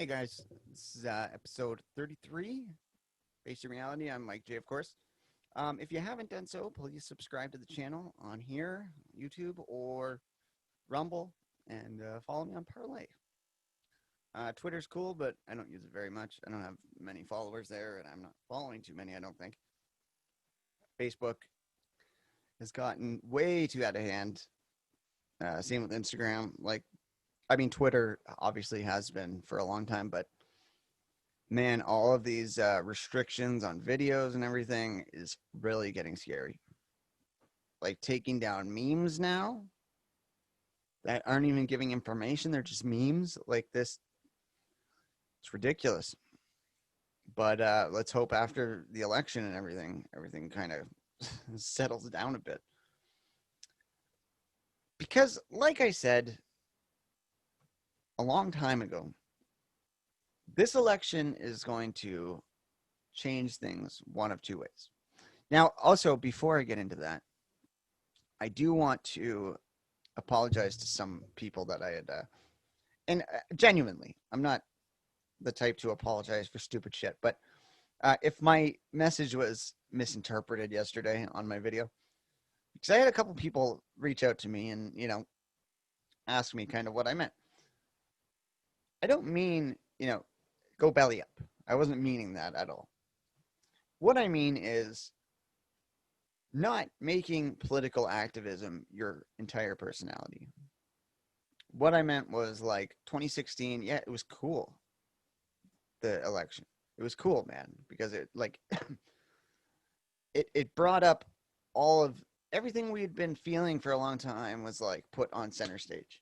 Hey guys, this is episode 33, Based in Reality. I'm Mike J, of course. If you haven't done so, please subscribe to the channel on here, YouTube, or Rumble, and follow me on Parlay. Twitter's cool, but I don't use it very much. I don't have many followers there, and I'm not following too many, I don't think. Facebook has gotten way too out of hand. Same with Instagram. Twitter obviously has been for a long time, but man, all of these restrictions on videos and everything is really getting scary. Like taking down memes now that aren't even giving information, they're just memes like this. It's ridiculous. But let's hope after the election and everything kind of settles down a bit. Because, like I said a long time ago, this election is going to change things one of two ways. Now, also, before I get into that, I do want to apologize to some people that I had, and genuinely, I'm not the type to apologize for stupid shit, but if my message was misinterpreted yesterday on my video, because I had a couple people reach out to me and, ask me kind of what I meant. I don't mean, go belly up. I wasn't meaning that at all. What I mean is not making political activism your entire personality. What I meant was like 2016, yeah, it was cool. The election. It was cool, man, because it like it brought up all of everything we had been feeling for a long time was like put on center stage.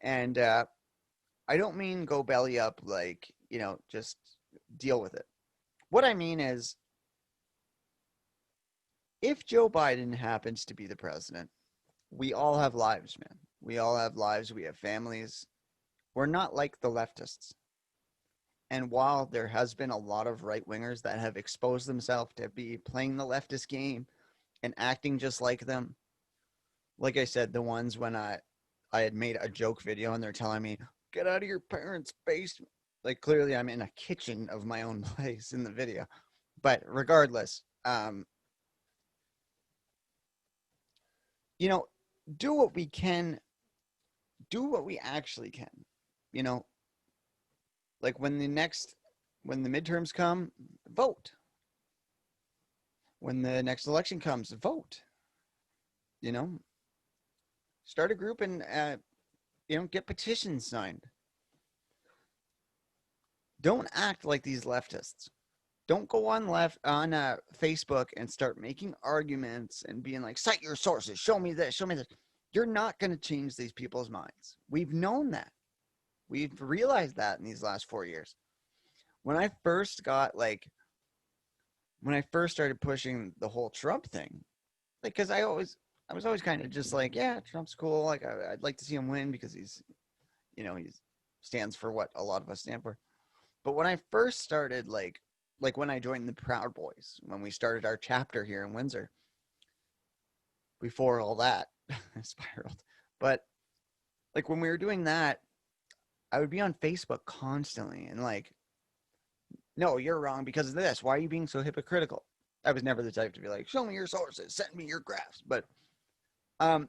And I don't mean go belly up like, just deal with it. What I mean is if Joe Biden happens to be the president, we all have lives, man. We all have lives. We have families. We're not like the leftists. And while there has been a lot of right wingers that have exposed themselves to be playing the leftist game and acting just like them, like I said, the ones when I had made a joke video and they're telling me, get out of your parents' basement. Like clearly I'm in a kitchen of my own place in the video. But regardless, you know, do what we can, do what we actually can. You know, like when the midterms come, vote. When the next election comes, vote. You know, start a group and get petitions signed. Don't act like these leftists. Don't go on Facebook and start making arguments and being like, cite your sources, show me this, show me this. You're not going to change these people's minds. We've known that. We've realized that in these last 4 years. When I first started pushing the whole Trump thing, like, because I was always kind of just like, yeah, Trump's cool. Like, I'd like to see him win because he's stands for what a lot of us stand for. But when I first started, like when I joined the Proud Boys, when we started our chapter here in Windsor, before all that spiraled, but like when we were doing that, I would be on Facebook constantly and like, no, you're wrong because of this. Why are you being so hypocritical? I was never the type to be like, show me your sources, send me your graphs. But I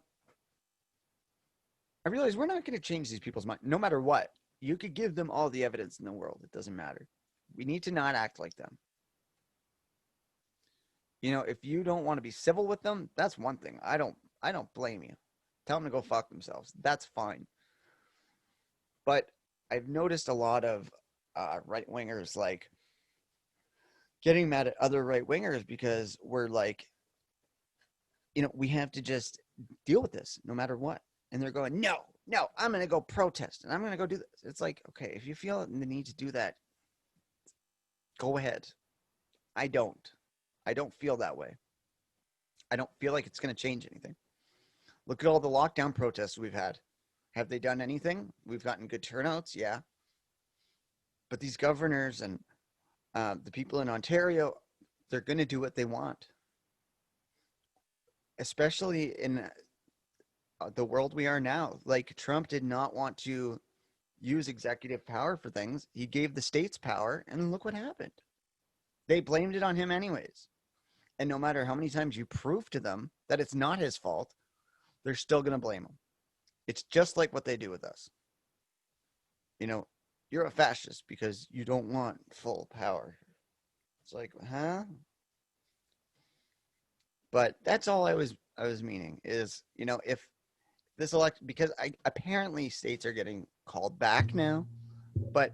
realized we're not going to change these people's mind, no matter what. You could give them all the evidence in the world. It doesn't matter. We need to not act like them. If you don't want to be civil with them, that's one thing. I don't blame you. Tell them to go fuck themselves. That's fine. But I've noticed a lot of right wingers like getting mad at other right wingers because we're like, we have to just deal with this no matter what. And they're going, no, I'm going to go protest and I'm going to go do this. It's like, okay, if you feel the need to do that, go ahead. I don't feel that way. I don't feel like it's going to change anything. Look at all the lockdown protests we've had. Have they done anything? We've gotten good turnouts, yeah. But these governors and the people in Ontario, they're going to do what they want. Especially in the world we are now. Like Trump did not want to use executive power for things. He gave the states power, and look what happened. They blamed it on him anyways. And no matter how many times you prove to them that it's not his fault, they're still going to blame him. It's just like what they do with us. You know, you're a fascist because you don't want full power. It's like, huh? But that's all I was meaning is, if this election, because apparently states are getting called back now, but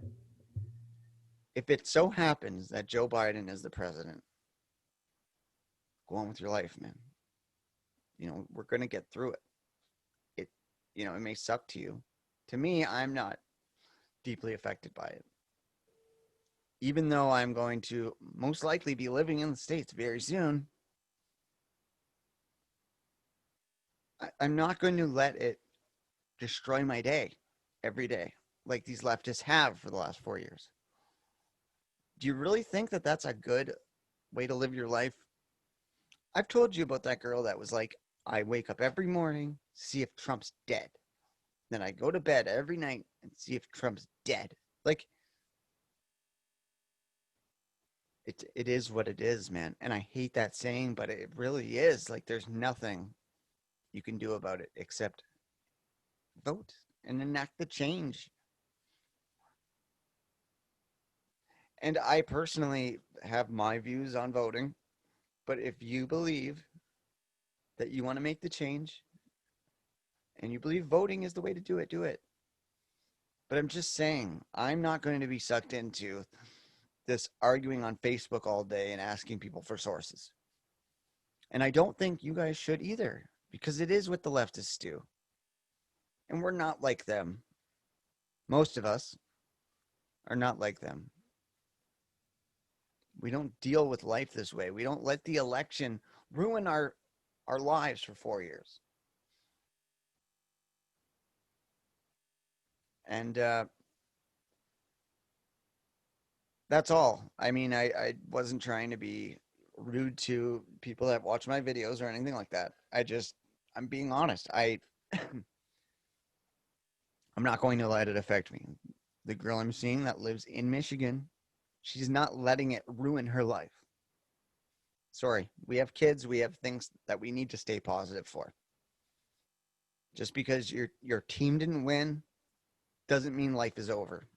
if it so happens that Joe Biden is the president, go on with your life, man. We're going to get through it. It may suck to you. To me, I'm not deeply affected by it. Even though I'm going to most likely be living in the States very soon, I'm not going to let it destroy my day every day like these leftists have for the last 4 years. Do you really think that that's a good way to live your life? I've told you about that girl that was like, I wake up every morning, see if Trump's dead. Then I go to bed every night and see if Trump's dead. Like, it is what it is, man. And I hate that saying, but it really is. Like, there's nothing you can do about it except vote and enact the change. And I personally have my views on voting, but if you believe that you want to make the change and you believe voting is the way to do it, do it. But I'm just saying, I'm not going to be sucked into this arguing on Facebook all day and asking people for sources. And I don't think you guys should either, because it is what the leftists do. And we're not like them. Most of us are not like them. We don't deal with life this way. We don't let the election ruin our lives for 4 years. And that's all. I mean, I wasn't trying to be rude to people that watch my videos or anything like that. I'm being honest. I'm not going to let it affect me. The girl I'm seeing that lives in Michigan, she's not letting it ruin her life. Sorry, we have kids, we have things that we need to stay positive for. Just because your team didn't win doesn't mean life is over.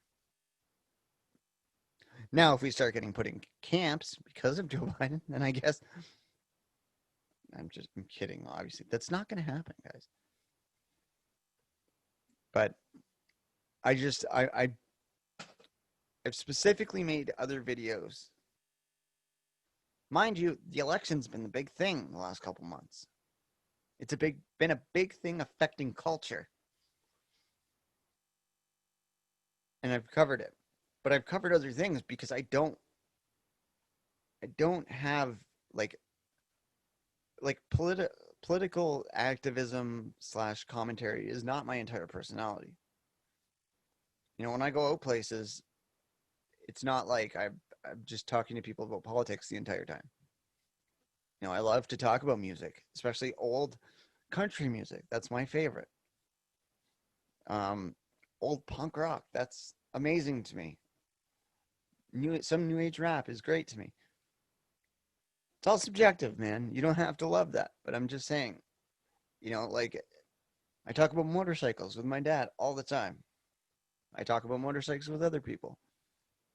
Now, if we start getting put in camps because of Joe Biden, then I guess I'm kidding, obviously. That's not going to happen, guys. But I've specifically made other videos. Mind you, the election's been the big thing the last couple months. It's been a big thing affecting culture. And I've covered it. But I've covered other things because I don't have like political activism / commentary is not my entire personality. When I go out places, it's not like I'm just talking to people about politics the entire time. I love to talk about music, especially old country music. That's my favorite. Old punk rock. That's amazing to me. Some new age rap is great to me. It's all subjective, man. You don't have to love that. But I'm just saying, like I talk about motorcycles with my dad all the time. I talk about motorcycles with other people.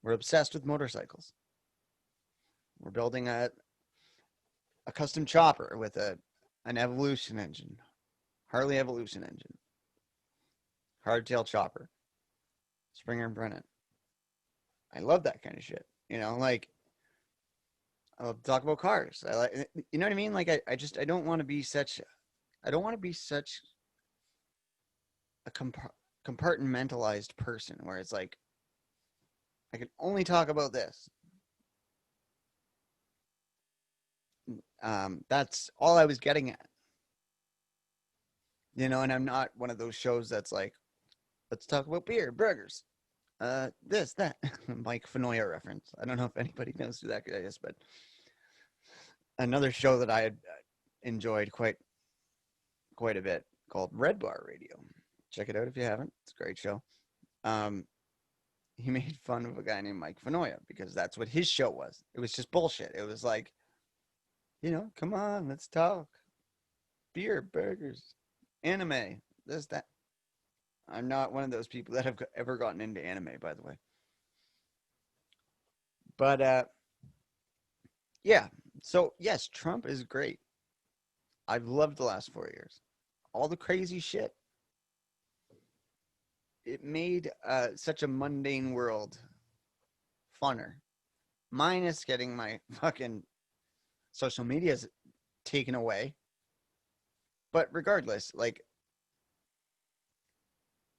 We're obsessed with motorcycles. We're building a custom chopper with an Evolution engine, Harley Evolution engine, hardtail chopper, Springer and Brennan. I love that kind of shit. Like I love to talk about cars. I like, you know what I mean? Like I don't want to be such a compartmentalized person where it's like I can only talk about this. That's all I was getting at. And I'm not one of those shows that's like, let's talk about beer, burgers, this, that. Mike Fenoya reference. I don't know if anybody knows who that guy is, but another show that I had enjoyed quite a bit called Red Bar Radio. Check it out if you haven't. It's a great show. he made fun of a guy named Mike Fanoia because that's what his show was. It was just bullshit. It was like, come on, let's talk. Beer, burgers, anime, this, that. I'm not one of those people that have ever gotten into anime, by the way. But yeah. So yes, Trump is great. I've loved the last 4 years. All the crazy shit. It made such a mundane world funner. Minus getting my fucking social medias taken away. But regardless, like,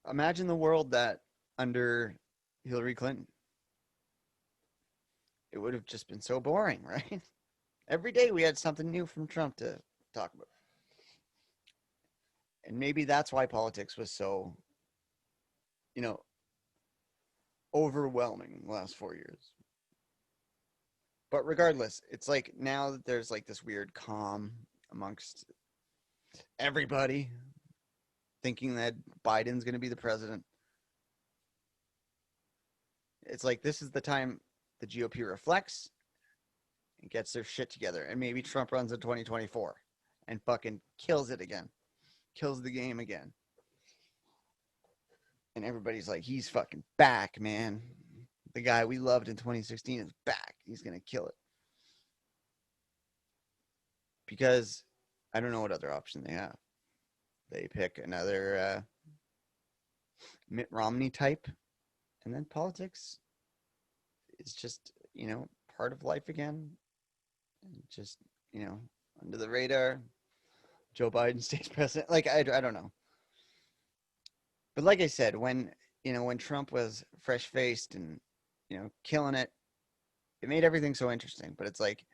imagine the world that under Hillary Clinton. It would have just been so boring, right? Every day we had something new from Trump to talk about. And maybe that's why politics was so, overwhelming the last 4 years. But regardless, it's like now that there's like this weird calm amongst everybody thinking that Biden's going to be the president. It's like this is the time the GOP reflects and gets their shit together. And maybe Trump runs in 2024 and fucking kills it again. Kills the game again. And everybody's like, he's fucking back, man. The guy we loved in 2016 is back. He's going to kill it. Because I don't know what other option they have. They pick another Mitt Romney type. And then politics is just, part of life again. And just, under the radar. Joe Biden stays president. Like, I don't know. But like I said, when Trump was fresh-faced and, killing it, it made everything so interesting. But it's like,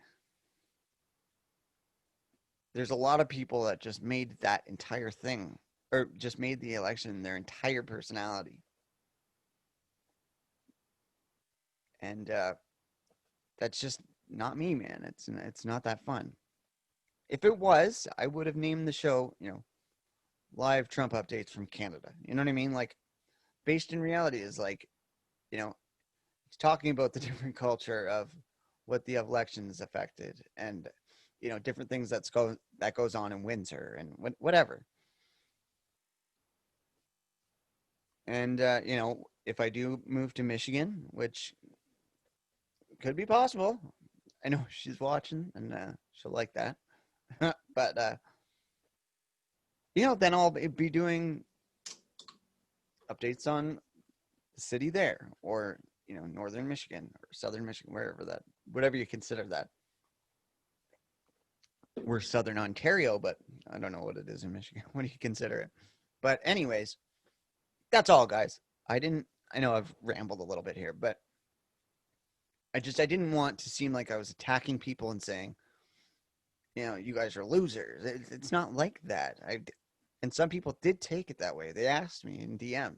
there's a lot of people that just made that entire thing, or just made the election their entire personality. And that's just not me, man. It's not that fun. If it was, I would have named the show, live Trump updates from Canada. You know what I mean? Like, based in reality is like, he's talking about the different culture of what the elections affected and, different things that goes on in Windsor and whatever. And, if I do move to Michigan, which could be possible, I know she's watching and she'll like that. But, then I'll be doing updates on the city there or, northern Michigan or southern Michigan, whatever you consider that. We're southern Ontario, but I don't know what it is in Michigan. What do you consider it? But anyways, that's all, guys. I know I've rambled a little bit here, but I didn't want to seem like I was attacking people and saying, you guys are losers. It's not like that. And some people did take it that way. They asked me in DMs,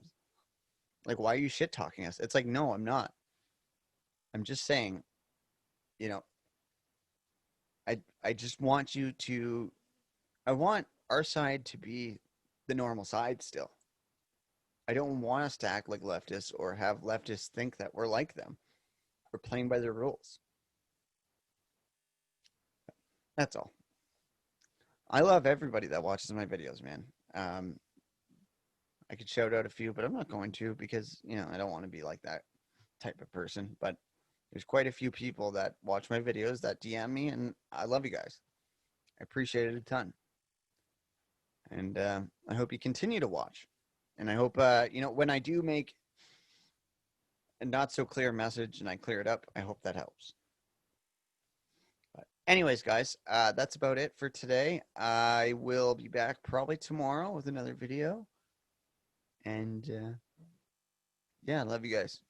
like, why are you shit talking us? It's like, no, I'm not. I'm just saying, I just want I want our side to be the normal side still. I don't want us to act like leftists or have leftists think that we're like them. We're playing by their rules. That's all. I love everybody that watches my videos, man. I could shout out a few, but I'm not going to because, I don't want to be like that type of person. But there's quite a few people that watch my videos that DM me, and I love you guys. I appreciate it a ton. And I hope you continue to watch. And I hope, when I do make a not so clear message and I clear it up, I hope that helps. But anyways, guys, that's about it for today. I will be back probably tomorrow with another video. And yeah, I love you guys.